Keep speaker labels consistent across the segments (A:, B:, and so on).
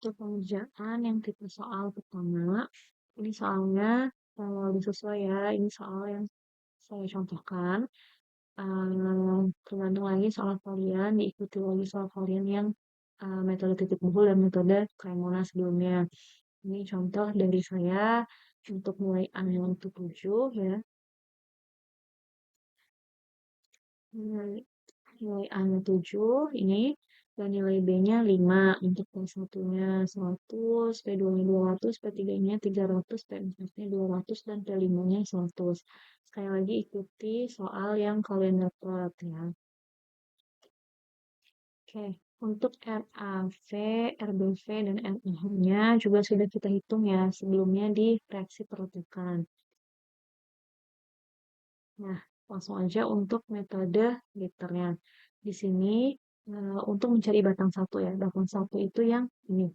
A: Untuk pengerjaan yang tipe soal pertama, ini soalnya sesuai ya, ini soal yang saya contohkan. Tergantung lagi soal kalian, diikuti lagi soal kalian yang metode titik buku dan metode Cremona sebelumnya. Ini contoh dari saya untuk mulai A untuk 7 ya. Nilai A-nya 7 ini, dan nilai B-nya 5. Untuk P1-nya 100, P2-nya 200, P3-nya 300, P4-nya 200, dan P5-nya 100. Sekali lagi ikuti soal yang kalian dapat ya. Oke, untuk RAV, RBV, dan RIH-nya juga sudah kita hitung ya sebelumnya di reaksi perotokan. Nah, langsung aja untuk metode liternya. Di sini untuk mencari batang satu ya. Batang satu itu yang ini.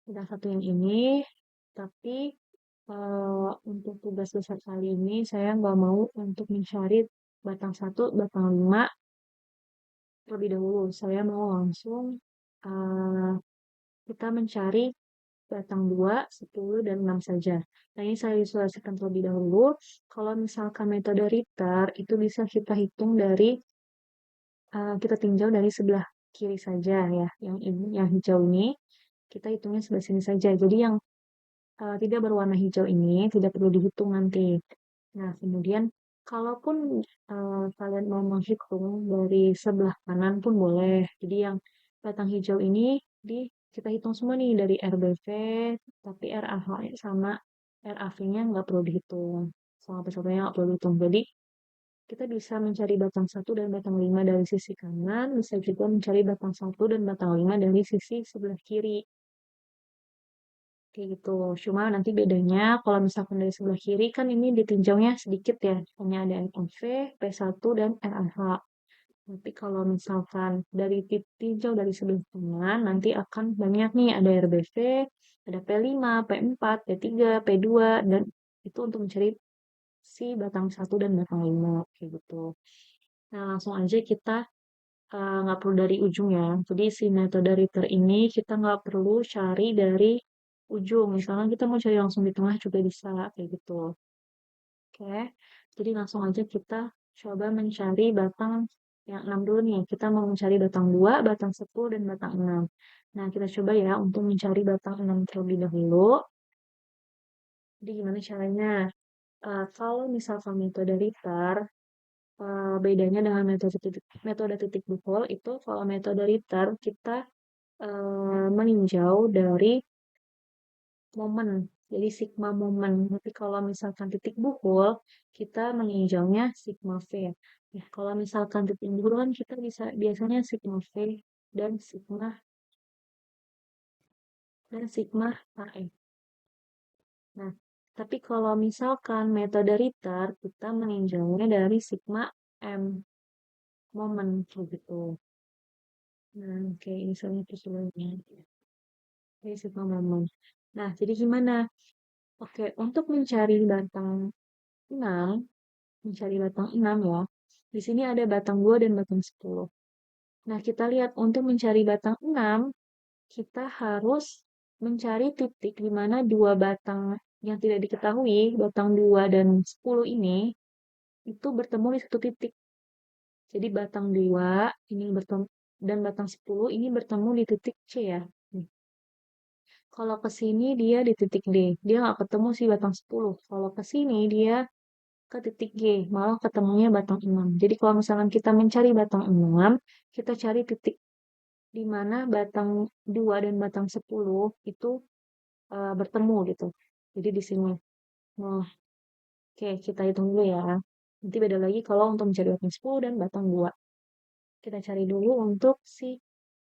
A: Batang satu yang ini. Tapi untuk tugas besar kali ini saya nggak mau untuk mencari batang satu, batang 5 terlebih dahulu. Saya mau langsung uh, kita mencari batang 2, 10, dan 6 saja. Nah, ini saya visualisasikan terlebih dahulu. Kalau misalkan metode Ritter, itu bisa kita hitung dari, kita tinjau dari sebelah kiri saja ya. Yang ini, yang hijau ini, kita hitungnya sebelah sini saja. Jadi yang tidak berwarna hijau ini tidak perlu dihitung nanti. Nah, kemudian kalaupun kalian mau menghitung dari sebelah kanan pun boleh. Jadi yang batang hijau ini kita hitung semua nih dari RBV, tapi RAH sama RAV-nya nggak perlu dihitung. Sama P1-nya nggak perlu dihitung. Jadi kita bisa mencari batang 1 dan batang 5 dari sisi kanan, bisa juga mencari batang 1 dan batang 5 dari sisi sebelah kiri. Kayak gitu. Cuma nanti bedanya kalau misalkan dari sebelah kiri kan ini ditinjaunya sedikit ya. Hanya ada NOV, P1, dan RAH. Tapi kalau misalkan dari tinjau dari sebelah kanan, nanti akan banyak nih. Ada RBV, ada P5, P4, P3, P2, dan itu untuk mencari si batang 1 dan batang 5. Kayak gitu. Nah, langsung aja kita nggak perlu dari ujung ya. Jadi si metode Ritter ini kita nggak perlu cari dari ujung. Misalnya kita mau cari langsung di tengah juga bisa kayak gitu. Oke, jadi langsung aja kita coba mencari batang yang 6 dulu nih. Kita mau mencari batang 2, batang 10, dan batang 6. Nah, kita coba ya untuk mencari batang 6 terlebih dahulu. Jadi gimana caranya? Kalau misalkan metode Ritter, bedanya dengan metode titik pukul itu kalau metode Ritter kita meninjau dari momen, jadi sigma momen. Tapi kalau misalkan titik buku, kita meninjaunya sigma V. Ya, kalau misalkan titik buku kan kita bisa biasanya sigma V dan sigma HE. Nah, tapi kalau misalkan metode Ritter, kita meninjaunya dari sigma M momen gitu. Nah, oke, ini soalnya keseluruhannya. Dari sigma momen. Nah, jadi gimana? Oke, untuk mencari batang 6 ya. Di sini ada batang 2 dan batang 10. Nah, kita lihat untuk mencari batang 6, kita harus mencari titik di mana dua batang yang tidak diketahui, batang 2 dan 10 ini, itu bertemu di satu titik. Jadi batang 2 ini bertemu dan batang 10 ini bertemu di titik C ya. Kalau ke sini dia di titik D, dia nggak ketemu si batang 10. Kalau ke sini dia ke titik G, malah ketemunya batang 6. Jadi kalau misalkan kita mencari batang 6, kita cari titik di mana batang 2 dan batang 10 itu bertemu gitu. Jadi di sini. Nah, oke, kita hitung dulu ya. Nanti beda lagi kalau untuk mencari batang 10 dan batang 2. Kita cari dulu untuk si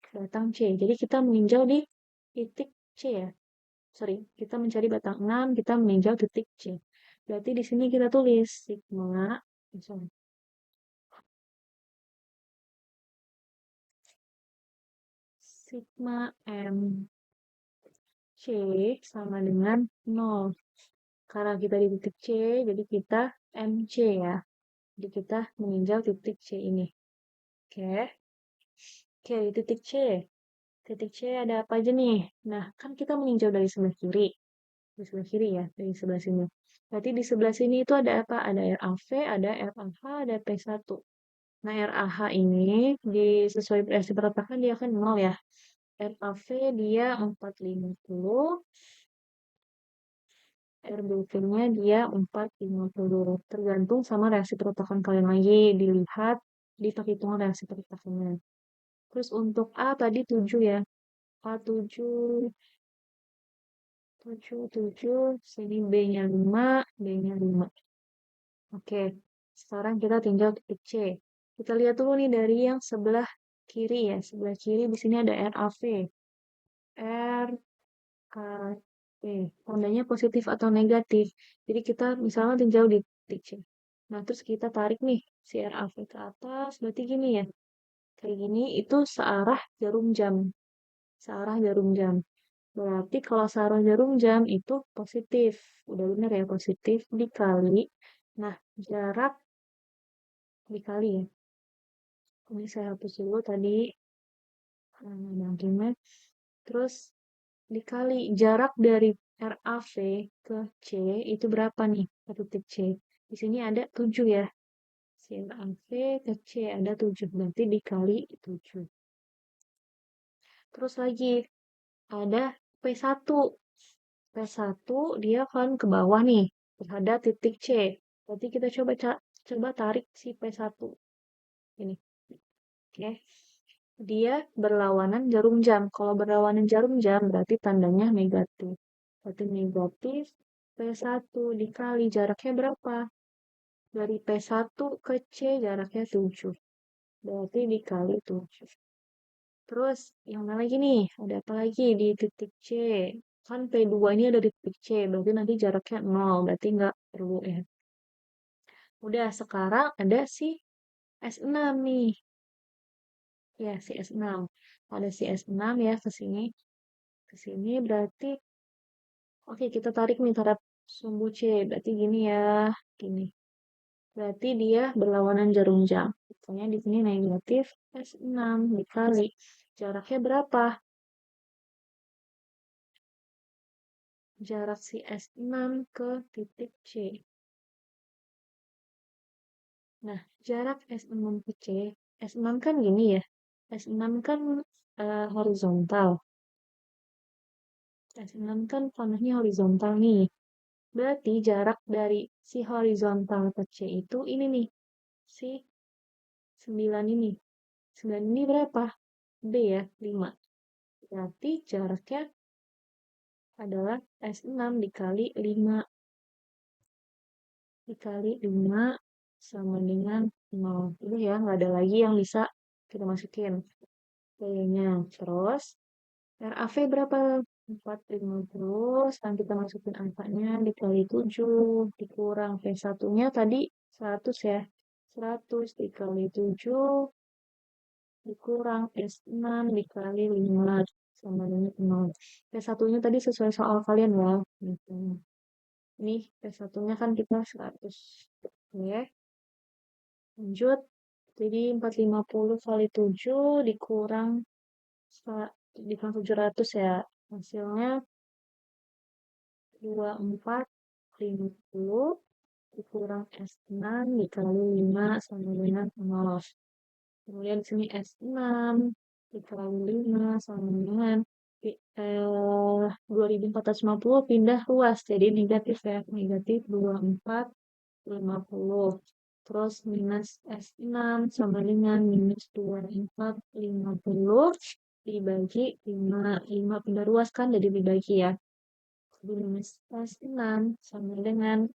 A: batang C. Jadi kita meninjau di titik C ya. Sorry, kita mencari batang 6, kita meninjau titik C. Berarti di sini kita tulis sorry, sigma M C sama dengan 0. Karena kita di titik C, jadi kita MC ya. Jadi kita meninjau titik C ini. Oke. Oke, di titik C. Titik C ada apa aja nih? Nah, kan kita meninjau dari sebelah kiri. Di sebelah kiri ya, dari sebelah sini. Berarti di sebelah sini itu ada apa? Ada RAV, ada RAH, ada P1. Nah, RAH ini sesuai reaksi peretakan dia kan 0 ya. RAV dia 450, RBV-nya dia 450. Tergantung sama reaksi peretakan kalian lagi. Dilihat di perhitungan reaksi peretakannya. Terus untuk A tadi 7 ya. A 7, 7, 7. Sini B-nya 5, B-nya 5. Oke, sekarang kita tinjau titik C. Kita lihat dulu nih dari yang sebelah kiri ya. Sebelah kiri di sini ada RAV. R, A, P. Tandanya positif atau negatif. Jadi kita misalnya tinjau di titik C. Nah, terus kita tarik nih si RAV ke atas. Berarti gini ya. Kayak gini itu searah jarum jam. Searah jarum jam. Berarti kalau searah jarum jam itu positif. Udah bener ya, positif dikali. Nah, jarak dikali ya. Ini saya hapus dulu tadi bankingnya. Terus dikali jarak dari RAV ke C itu berapa nih? Ke titik C. Di sini ada 7 ya. Si RAV ke C ada 7. Berarti dikali 7. Terus lagi ada P1. P1 dia kan ke bawah nih terhadap titik C. Berarti kita coba tarik si P1 ini. Oke. Dia berlawanan jarum jam. Kalau berlawanan jarum jam berarti tandanya negatif. Berarti negatif P1 dikali jaraknya berapa? Dari P1 ke C jaraknya 7. Berarti dikali 7. Terus yang mana lagi nih? Ada apa lagi di titik C? Kan P2 ini ada di titik C, berarti nanti jaraknya 0, berarti nggak perlu ya. Udah, sekarang ada si S6 nih. Ya, si S6. Ada si S6 ya ke sini. Ke sini berarti, oke kita tarik nih terhadap sumbu C. Berarti gini ya, gini. Berarti dia berlawanan jarum jam. Pokoknya di sini negatif S6 dikali. Jaraknya berapa? Jarak si S6 ke titik C. Nah, jarak S6 ke C, S6 kan gini ya. S6 kan horizontal. S6 kan panahnya horizontal nih. Berarti jarak dari si horizontal ke C itu ini nih. Si 9 ini. 9 ini berapa? B ya, 5. Berarti jaraknya adalah S6 dikali 5. Dikali 5 sama dengan 0. Itu ya, nggak ada lagi yang bisa kita masukin. Kayaknya. Terus, RAV berapa? 450. Sekarang kita masukin angkanya dikali 7. Dikurang P1-nya tadi 100 ya. 100 dikali 7 dikurang S6 dikali 5 sama dengan 0. P1-nya tadi sesuai soal kalian ya. Gitu. Ini P1-nya kan kita 100. Oke, lanjut. Jadi 450 kali 7 dikurang 700 ya. Hasilnya 2450 dikurang S6 dikali 5 sama dengan 0. Kemudian di sini S6 dikali 5 sama dengan 2450 pindah luas. Jadi negatif ya. Negatif 2450. Terus minus S6 sama dengan minus 2450 dibagi 5. 5 pindah luas kan jadi dibagi ya. Minus S6 sama dengan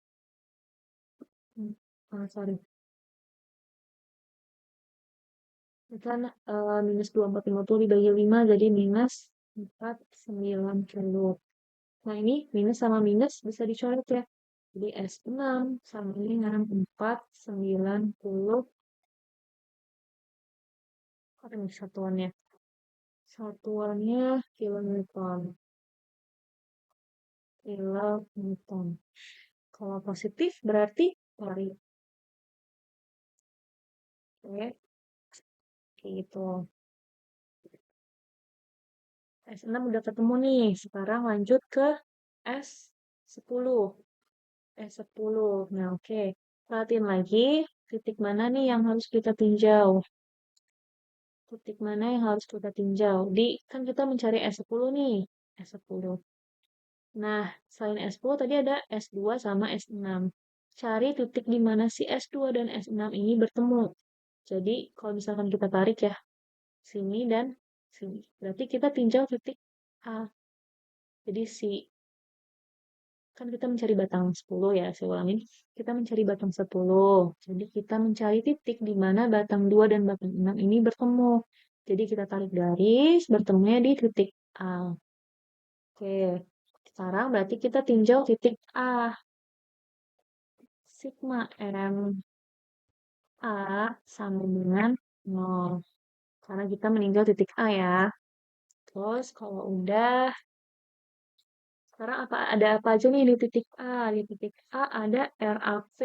A: sorry. Kan minus 2450 dibagi 5 jadi minus 490. Nah ini minus sama minus bisa dicoret ya. Jadi S6 sama dengan 490. Apa nih satuannya? Satuannya kilonewton. Kilonewton. Kalau positif berarti tarik. Oke, kayak gitu. S6 udah ketemu nih. Sekarang lanjut ke S10. S10. Nah, oke. Perhatiin lagi titik mana nih yang harus kita tinjau. Titik mana yang harus kita tinjau. Kan kita mencari S10 nih. S10. Nah, selain S10 tadi ada S2 sama S6. Cari titik di mana si S2 dan S6 ini bertemu. Jadi, kalau misalkan kita tarik ya, sini dan sini. Berarti kita tinjau titik A. Jadi kan kita mencari batang 10 ya, saya ulangin. Kita mencari batang 10. Jadi kita mencari titik di mana batang 2 dan batang 6 ini bertemu. Jadi kita tarik garis, bertemunya di titik A. Oke, sekarang berarti kita tinjau titik A. Sigma M A sama dengan 0. Karena kita meninjau titik A ya. Terus kalau udah, sekarang ada apa aja nih di titik A? Di titik A ada RAV.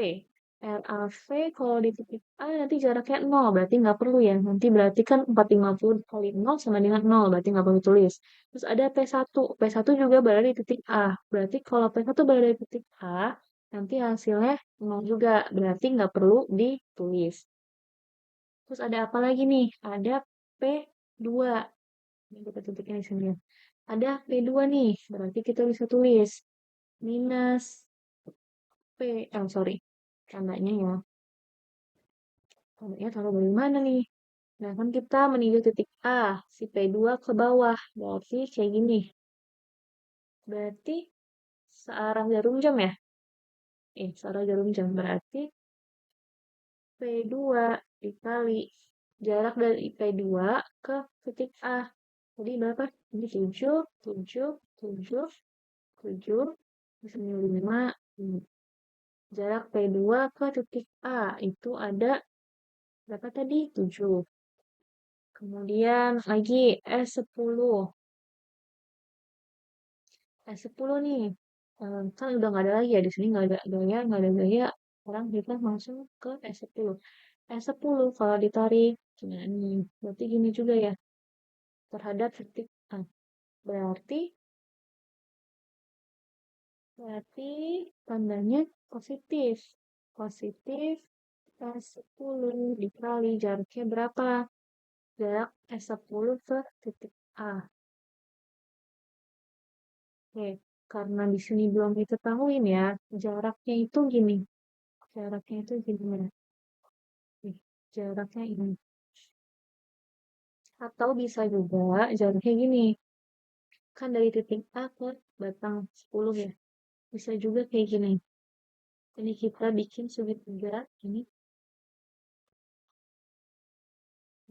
A: RAV kalau di titik A nanti jaraknya 0, berarti nggak perlu ya. Nanti berarti kan 450 kali 0 sama dengan 0, berarti nggak perlu tulis. Terus ada P1. P1 juga berada di titik A. Berarti kalau P1 berada di titik A, nanti hasilnya 0 juga. Berarti nggak perlu ditulis. Terus ada apa lagi nih? Ada P2. Ini kita titiknya di sini ya. Ada P2 nih, berarti kita bisa tulis minus sorry, tandanya ya. Tandanya taruh dari mana nih? Nah, kan kita menuju titik A, si P2 ke bawah. Berarti kayak gini. Berarti searah jarum jam ya? Searah jarum jam. Berarti P2 dikali jarak dari P2 ke titik A. Jadi berapa? Ini 7, 7, 7, 7, 5. Jarak P2 ke titik A itu ada berapa tadi? 7. Kemudian lagi S10. S10 nih. Kan udah nggak ada lagi ya di sini nggak ada gaya, nggak ada gaya. Sekarang kita langsung ke S10. S10 kalau ditarik, gimana nih? Berarti gini juga ya. Terhadap titik A. Berarti Berarti tandanya positif. Positif S10 dikali jaraknya berapa? Jarak S10 ke titik A. Oke, karena di sini belum diketahuin ya, jaraknya itu gini. Jaraknya itu gini. Nih, jaraknya ini. Atau bisa juga jaraknya gini. Kan dari titik A ke batang 10 ya. Bisa juga kayak gini. Ini kita bikin segitiga ini.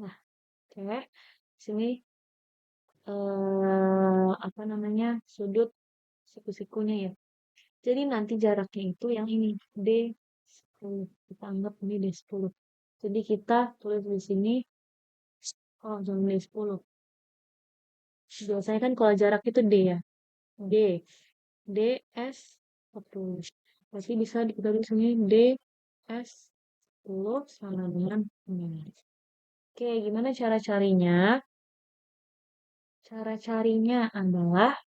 A: Nah, oke. Sini apa namanya, sudut siku-sikunya ya. Jadi nanti jaraknya itu yang ini, D10. Kita anggap ini D10. Jadi kita tulis di sini, oh jangan D10. Biasanya kan kalau jarak itu D ya. D. DS10. Berarti bisa kita tulis ini DS10 sama dengan 9. Oke, gimana cara carinya? Cara carinya adalah,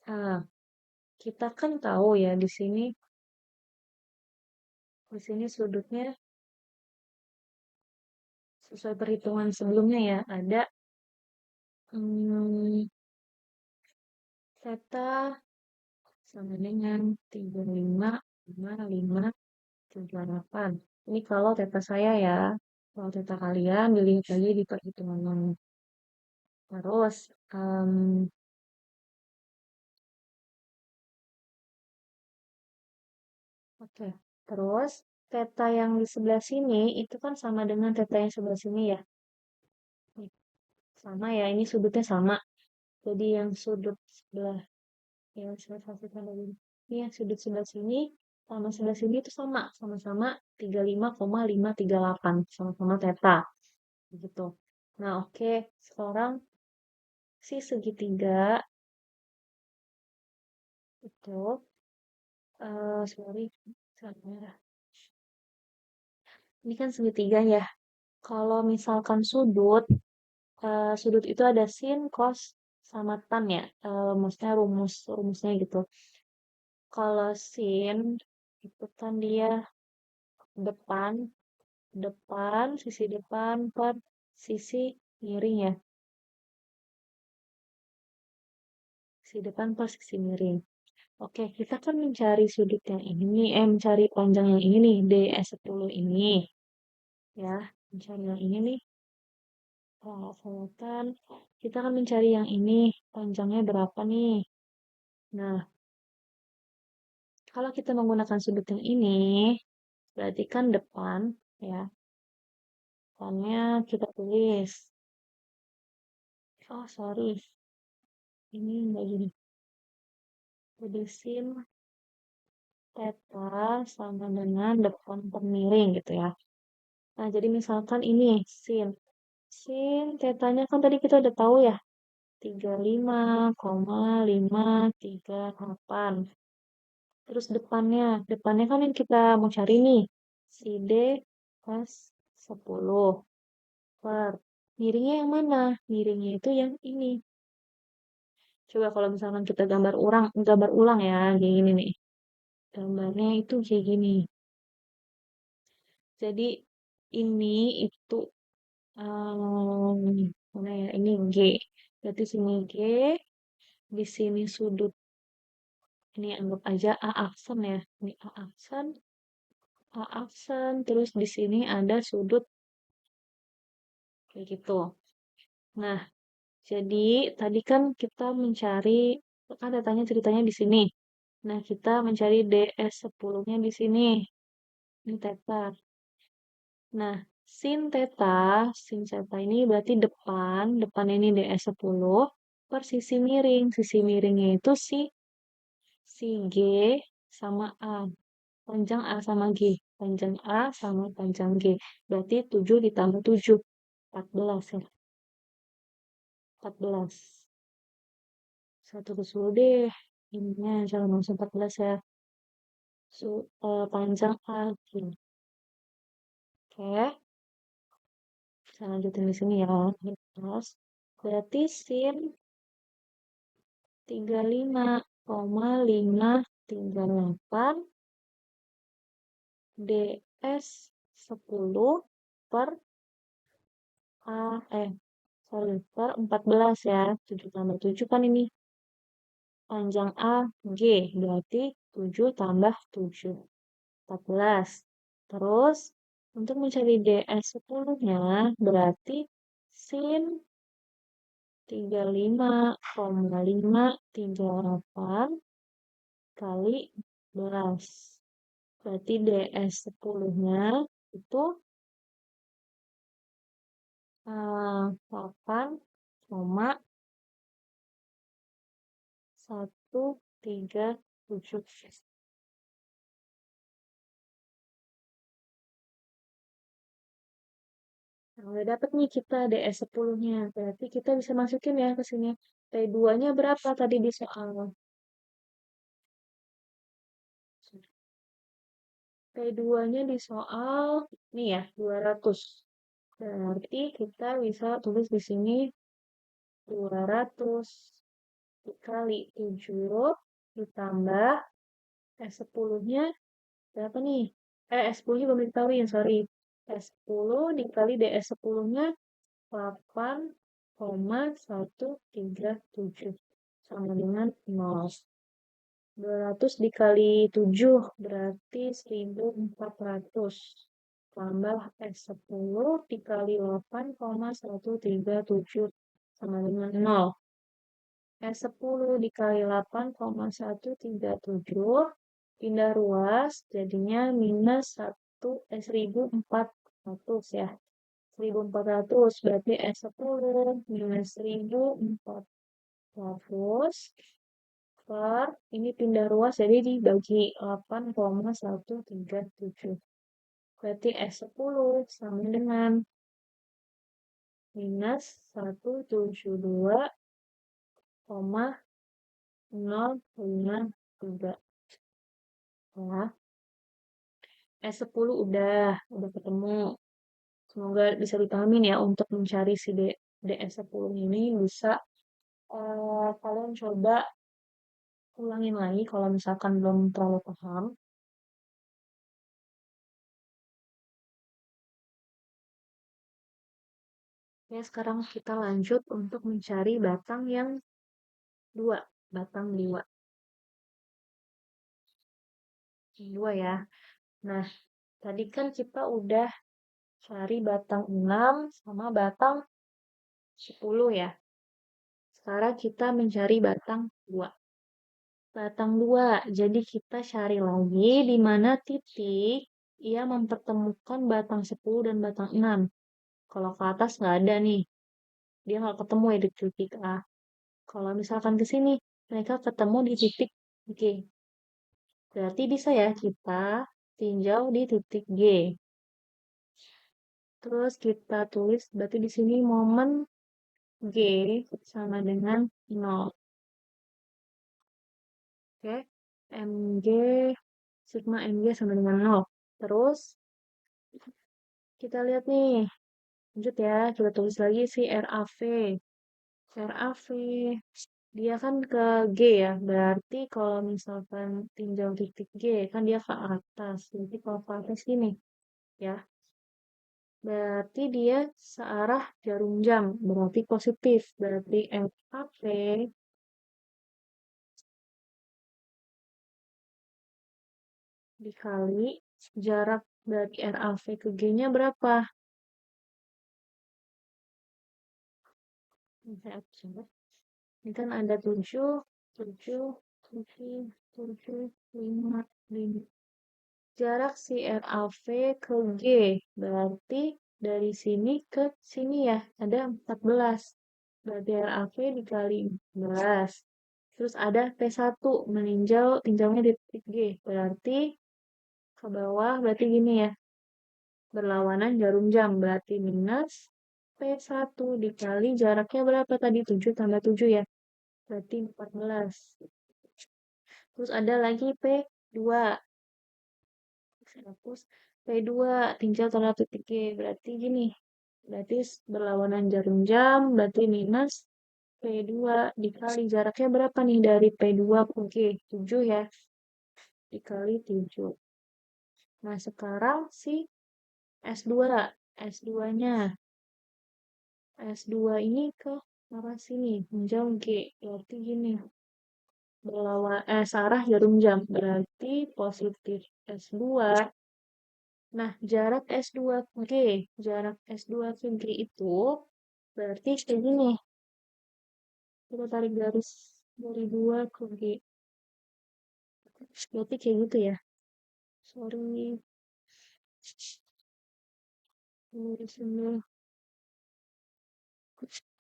A: ah, kita kan tahu ya di sini sudutnya sesuai perhitungan sebelumnya ya ada hmm, theta sama dengan 35,578. Ini kalau theta saya ya. Kalau theta kalian dilihat lagi di perhitungan yang terus oke. Terus theta yang di sebelah sini itu kan sama dengan theta yang sebelah sini ya. Nih, sama ya, ini sudutnya sama. Jadi yang sudut sebelah yang saya kasihkan tadi. Ini yang sudut sebelah sini sama sebelah sini itu sama, sama-sama 35,538, sama-sama theta. Begitu. Nah, oke. Sekarang si segitiga itu, sorry, sangat merah. Ini kan segitiga ya. Kalau misalkan sudut itu ada sin, cos, samatan ya, maksudnya rumusnya gitu. Kalau sin itu kan dia depan, sisi depan per sisi miring ya, sisi depan per sisi miring. Oke, kita kan mencari sudut yang ini nih, mencari panjang yang ini nih, DS10 ini. Ya, mencari yang ini nih, selatan. Kita kan mencari yang ini, panjangnya berapa nih? Nah, kalau kita menggunakan sudut yang ini, berarti kan depan, ya. Depannya kita tulis. Oh, sorry. Ini enggak gini. Jadi sin theta sama dengan depan per miring gitu ya. Nah, jadi misalkan ini sin. Sin tetanya kan tadi kita udah tahu ya. 35,538. Terus depannya kan yang kita mau cari nih. Si D pas 10 per. Miringnya yang mana? Miringnya itu yang ini. Coba kalau misalkan kita gambar ulang ya, kayak gini nih. Gambarnya itu kayak gini. Jadi ini itu mana ya? Ini G. Berarti sini G, di sini sudut. Ini anggap aja A aksen ya. Ini A aksen, terus di sini ada sudut kayak gitu. Nah, jadi tadi kan kita mencari, kan datanya ceritanya di sini. Nah, kita mencari DS10-nya di sini. Ini theta. Nah, sin theta ini berarti depan ini DS10 per sisi miring. Sisi miringnya itu si G sama A. Panjang A sama G. Panjang A sama panjang G. Berarti 7 ditambah 7. 14 ya. 14. Satu ke dulu deh. Ininya jangan langsung 14 ya. Panjang A, G. Oke. Saya lanjutin di sini ya. Terus, berarti sin 35,538 DS10 per A, sorry, per 14 ya. 7 tambah 7 kan ini panjang A, G. Berarti 7 tambah 7. 14. Terus, untuk mencari DS10-nya, berarti sin 35,538 kali 11. Berarti DS10-nya itu 8,137. Nah, udah dapet nih kita DS10-nya. Berarti kita bisa masukin ya ke sini. P2-nya berapa tadi di soal? P2-nya di soal, nih ya, 200. Berarti kita bisa tulis di sini 200 dikali 7 ditambah S10-nya berapa nih? S10-nya belum diketahui, sorry. S10 dikali DS10-nya 8,137 sama dengan 0. 200 dikali 7 berarti 1400. Tambah S10 dikali 8,137 sama dengan 0. S10 dikali 8,137 pindah ruas jadinya minus 1400 ya. 1400 berarti S10 minus 1400 per ini pindah ruas jadi dibagi 8,137. Berarti S10 sama dengan minus 172,053 ya. S10 udah ketemu. Semoga bisa dipahamin ya untuk mencari si DS10 ini bisa Kalian coba ulangin lagi kalau misalkan belum terlalu paham. Ya, sekarang kita lanjut untuk mencari batang yang dua. Batang dua. Dua ya. Nah, tadi kan kita udah cari batang 6 sama batang 10 ya. Sekarang kita mencari batang 2. Batang 2. Jadi kita cari lagi di mana titik ia mempertemukan batang 10 dan batang 6. Kalau ke atas nggak ada nih. Dia nggak ketemu ya di titik A. Kalau misalkan ke sini, mereka ketemu di titik G. Berarti bisa ya kita tinjau di titik G. Terus kita tulis berarti di sini momen G sama dengan 0. Oke. MG, sigma MG sama dengan 0. Terus kita lihat nih. Lanjut ya, kita tulis lagi si RAV. RAV, dia kan ke G ya. Berarti kalau misalkan tinjau titik G, kan dia ke atas. Jadi kalau ke atas gini ya. Berarti dia searah jarum jam. Berarti positif. Berarti RAV dikali jarak dari RAV ke G-nya berapa? Ini kan ada 7, 7, 7, 7, 5, 5. Jarak si RAV ke G. Berarti dari sini ke sini ya. Ada 14. Berarti RAV dikali 14. Terus ada P1 meninjau tinjaunya di titik G. Berarti ke bawah berarti gini ya. Berlawanan jarum jam. Berarti minus P1 dikali jaraknya berapa tadi? 7 tambah 7 ya. Berarti 14. Terus ada lagi P2. Hapus P2 tinjau tolak titik G. Berarti gini. Berarti berlawanan jarum jam. Berarti minus P2 dikali jaraknya berapa nih dari P2 ke G? 7 ya. Dikali 7. Nah, sekarang si S2. S2-nya. S2 ini ke arah sini. Menjauh G. Berarti gini. Searah jarum jam. Berarti positif S2. Nah, jarak S2 ke G. Jarak S2 ke G itu berarti kayak gini. Kita tarik garis dari 2 ke G. Berarti kayak gitu ya. Sorry.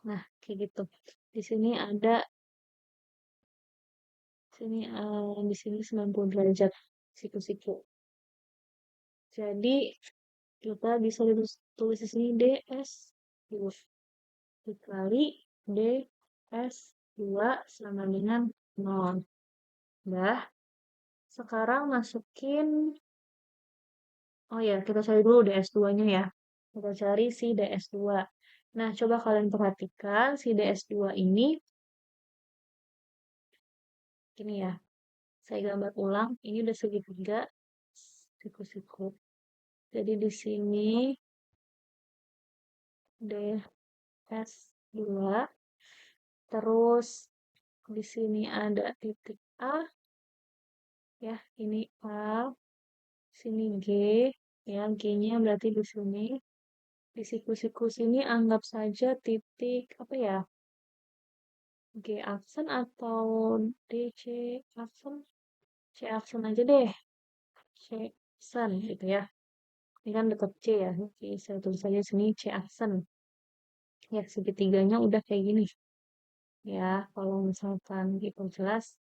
A: Nah, kayak gitu. Di sini ada di sini 90 derajat siku-siku. Jadi kita bisa tulis di sini DS2 dikali DS2 sama dengan 0. Nah, sekarang masukin, oh ya, kita cari dulu DS2-nya ya. Kita cari si DS2. Nah, coba kalian perhatikan si DS2 ini ya. Saya gambar ulang, ini udah segitiga siku-siku. Jadi di sini DS2, terus di sini ada titik A, ya, ini A, sini G, ya, G-nya berarti di sini. Di siku-siku sini anggap saja titik, apa ya, G aksen atau DC aksen? C aksen aja deh, C aksen gitu ya. Ini kan dekat C ya, oke, saya tulis saja sini C aksen. Ya, segitiganya udah kayak gini. Ya, kalau misalkan gitu jelas,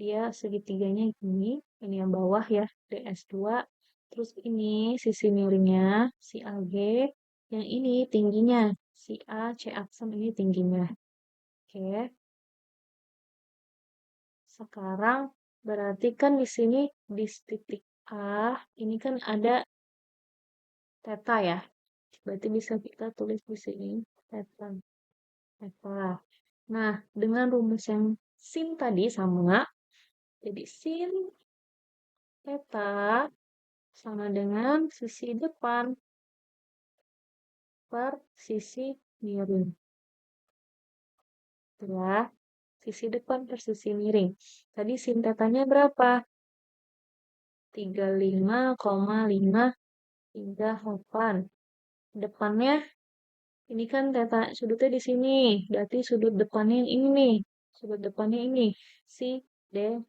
A: dia segitiganya ini yang bawah ya, DS2. Terus ini sisi miringnya, si AG, yang ini tingginya, si A, C aksen ini tingginya. Oke, sekarang berarti kan di sini di titik A, ini kan ada theta ya. Berarti bisa kita tulis di sini theta. Theta. Nah, dengan rumus yang sin tadi sama, jadi sin theta sama dengan sisi depan per sisi miring. Ya, sisi depan per sisi miring. Tadi sin tetanya berapa? 35,538. Depannya, ini kan teta sudutnya di sini. Berarti sudut depannya yang ini nih. Sudut depannya ini. Si D,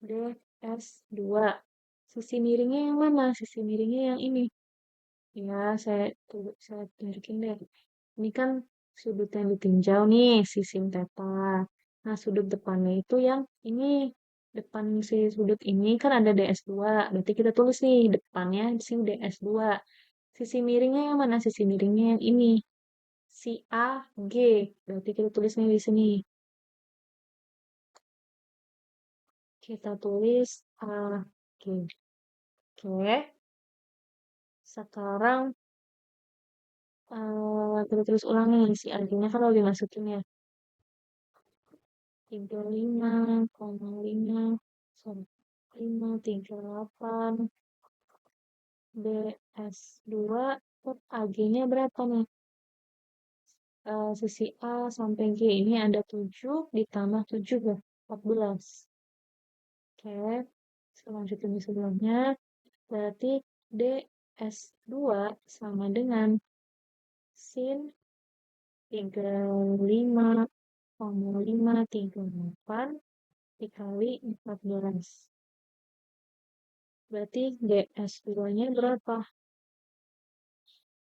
A: DS2. Sisi miringnya yang mana? Sisi miringnya yang ini. Ya, saya tunjukin deh. Ini kan sudut yang ditinjau nih, si sin theta. Nah, sudut depannya itu yang ini. Depan si sudut ini kan ada DS2. Berarti kita tulis nih, depannya si DS2. Sisi miringnya yang mana? Sisi miringnya yang ini. Si A, G. Berarti kita tulis nih di sini. Kita tulis A, G. Oke. Sekarang kita tulis ulang nih. Si A-nya kan udah dimasukin ya. 35,5 sorry 538 DS2 AG-nya berapa nih? Sisi A sampai G ini ada 7 ditambah 7 ya, 14. Oke, selanjutnya di sebelumnya berarti DS2 sama dengan sin 35,538 dikali 14. Berarti DS2-nya berapa?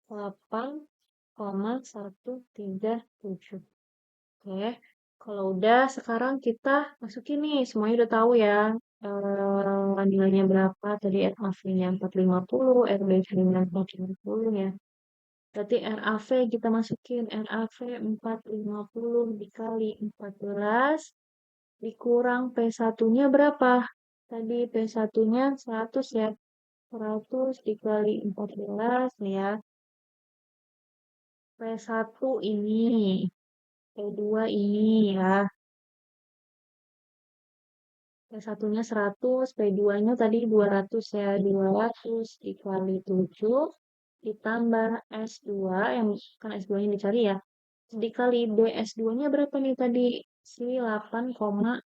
A: 8,137. Oke, kalau udah sekarang kita masukin nih, semuanya udah tahu ya. Nilainya berapa? Tadi RAV-nya 450, RBV-nya 450 ya. Berarti RAV kita masukin, RAV 450 dikali 14 dikurang P1-nya berapa? Tadi P1-nya 100 ya. 100 dikali 14 nih ya. P1 ini, P2 ini ya. P1-nya 100, P2-nya tadi 200 ya. 200 dikali 7 ditambah S2 yang kan S2-nya dicari ya. Dikali DS2-nya berapa nih tadi? Si 8,137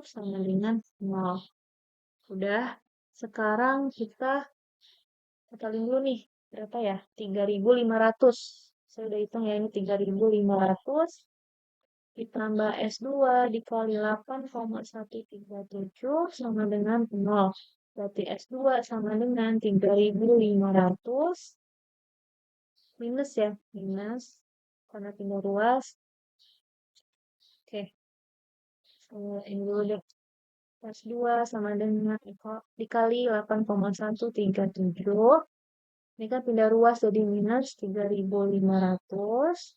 A: sama dengan 0. Udah. Sekarang kita totalin dulu nih. Berapa ya? 3.500. Saya udah hitung ya, ini 3.500 ditambah S2 dikali 8,137 sama dengan 0. Berarti S2 sama dengan 3.500 minus ya, minus karena pindah ruas. Oke, ini dulu deh. S2 sama dengan dikali 8,137. Ini kan pindah ruas jadi minus 3.500.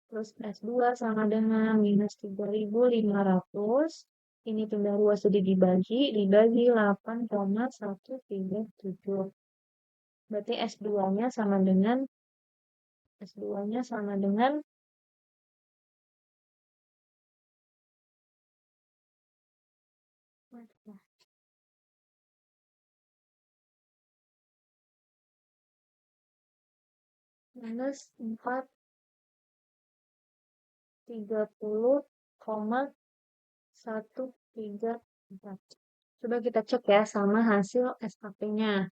A: Terus S2 sama dengan minus 3.500. Ini pindah ruas jadi dibagi 8,137. Berarti S2-nya sama dengan minus 430,134. Coba kita cek ya sama hasil SKP-nya.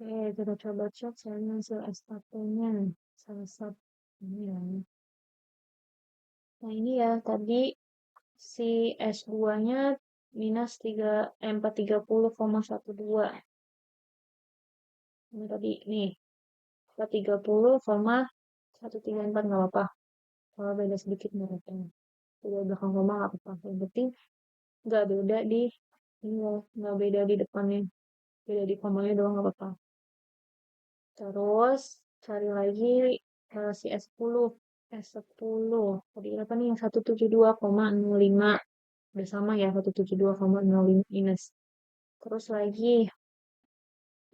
A: Oke, kita coba cek sama hasil SKP-nya. Salah satu ini ya. Nah, ini ya tadi si S2-nya minus 430,12. Ini tadi nih 430,134 nggak apa-apa. Kalau beda sedikit nggak apa-apa. Beda belakang koma nggak apa-apa. Yang penting nggak beda di ini loh, nggak beda di depannya. Beda di komanya doang nggak apa-apa. Terus cari lagi si S10. S10. Tadi apa nih yang 172,05. Udah sama ya 172,05 minus. Terus lagi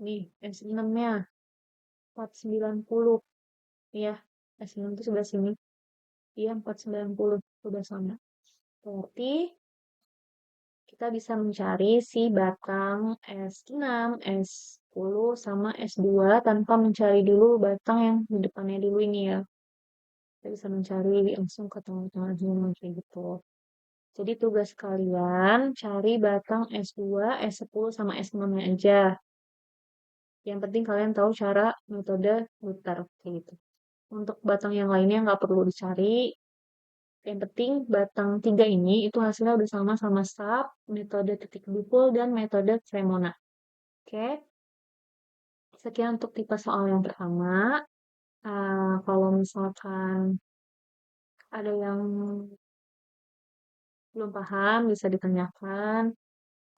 A: nih S6-nya 490. Iya, S6 itu sebelah sini. Iya, 490 udah sama. Berarti kita bisa mencari si batang S6, S10, sama S2 tanpa mencari dulu batang yang di depannya dulu ini ya. Kita bisa mencari langsung ke tengah-tengahnya kayak gitu. Jadi tugas kalian cari batang S2, S10, sama S6-nya aja. Yang penting kalian tahu cara metode muter kayak gitu. Untuk batang yang lainnya nggak perlu dicari. Yang penting batang tiga ini itu hasilnya udah sama-sama sap, metode titik dipul, dan metode Cremona. Oke, sekian untuk tipe soal yang pertama. Kalau misalkan ada yang belum paham, bisa ditanyakan.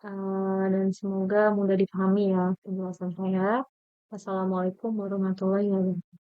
A: Dan semoga mudah dipahami ya penjelasan saya. Wassalamualaikum warahmatullahi wabarakatuh.